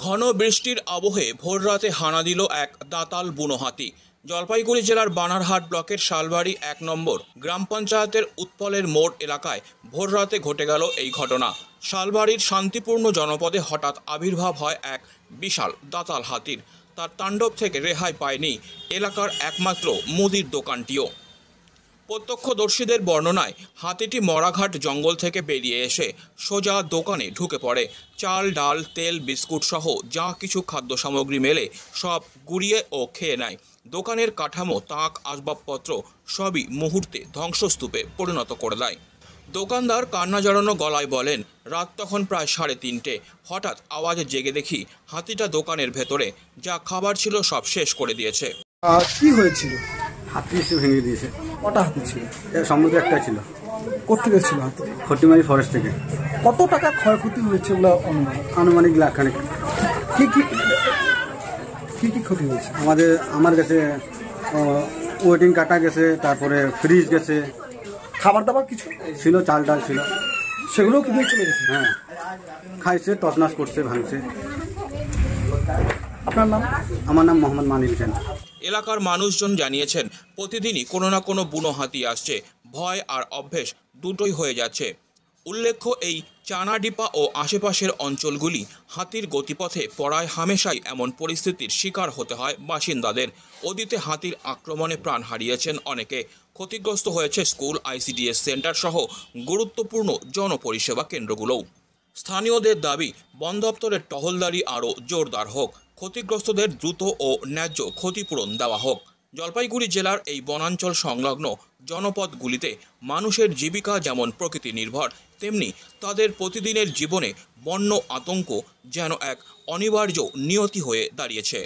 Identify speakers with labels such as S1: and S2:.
S1: ঘন বৃষ্টির আবহে ভোররাতে হানা দিল এক দাঁতাল বুনো হাতি। জলপাইগুড়ি জেলার বানারহাট ব্লকের শালবাড়ি ১ নম্বর গ্রাম পঞ্চায়েতের উৎপলের মোড় এলাকায় ভোররাতে ঘটে গেল এই ঘটনা। শালবাড়ির শান্তিপূর্ণ জনপদে হঠাৎ আবির্ভাব হয় এক বিশাল দাঁতাল হাতির। তার তাণ্ডব থেকে রেহাই পায়নি এলাকার একমাত্র মুদির দোকানটিও। প্রত্যক্ষদর্শীদের বর্ণনায় হাতিটি মরাঘাট জঙ্গল থেকে বেরিয়ে এসে সোজা দোকানে ঢুকে পড়ে। চাল, ডাল, তেল, বিস্কুট সহ যা কিছু খাদ্য সামগ্রী মেলে সব গুড়িয়ে ও খেয়ে নেয়। দোকানের কাঠামো, তাক, আসবাবপত্র সবই মুহূর্তে ধ্বংসস্তূপে পরিণত করে দেয়। দোকানদার কান্না জড়ানো গলায় বলেন, রাত তখন প্রায় 3:30। হঠাৎ আওয়াজে জেগে দেখি হাতিটা দোকানের ভেতরে যা খাবার ছিল সব শেষ করে দিয়েছে।
S2: কি হয়েছিল?
S3: হাতি এসে ভেঙে দিয়েছে।
S2: কটা হাতি ছিল?
S3: সম্ভবত একটা ছিল।
S2: কোথেকে ছিল হাতি?
S3: খটিমারি ফরেস্ট থেকে।
S2: কত টাকা ক্ষয়ক্ষতি হয়েছে বলে অনুমান?
S3: আনুমানিক লাখখানেক।
S2: কি কি কি কি ক্ষতি হয়েছে?
S3: আমার কাছে ওয়েটিং কাটা গেছে, তারপরে ফ্রিজ গেছে,
S2: খাবার দাবার কিছু
S3: ছিল, চাল ডাল ছিল,
S2: সেগুলোও কি নিয়ে চলে গেছে?
S3: হ্যাঁ, খাইছে, তছনছ করছে, ভাঙছে।
S2: আপনার নাম?
S3: আমার নাম মোহাম্মদ মানিক হোসেন।
S1: এলাকার মানুষজন জানিয়েছেন, প্রতিদিনই কোনো না কোনো বুনো হাতি আসছে। ভয় আর অভ্যেস দুটোই হয়ে যাচ্ছে। উল্লেখ্য, এই চানাডিপা ও আশেপাশের অঞ্চলগুলি হাতির গতিপথে পড়ায় হামেশাই এমন পরিস্থিতির শিকার হতে হয় বাসিন্দাদের। অতীতে হাতির আক্রমণে প্রাণ হারিয়েছেন অনেকে। ক্ষতিগ্রস্ত হয়েছে স্কুল, ICDS সেন্টার সহ গুরুত্বপূর্ণ জনপরিষেবা কেন্দ্রগুলোও। স্থানীয়দের দাবি, বন দপ্তরের টহলদারি আরও জোরদার হোক, ক্ষতিগ্রস্তদের দ্রুত ও ন্যায্য ক্ষতিপূরণ দেওয়া হোক। জলপাইগুড়ি জেলার এই বনাঞ্চল সংলগ্ন জনপদগুলিতে মানুষের জীবিকা যেমন প্রকৃতি নির্ভর, তেমনি তাদের প্রতিদিনের জীবনে বন্য আতঙ্ক যেন এক অনিবার্য নিয়তি হয়ে দাঁড়িয়েছে।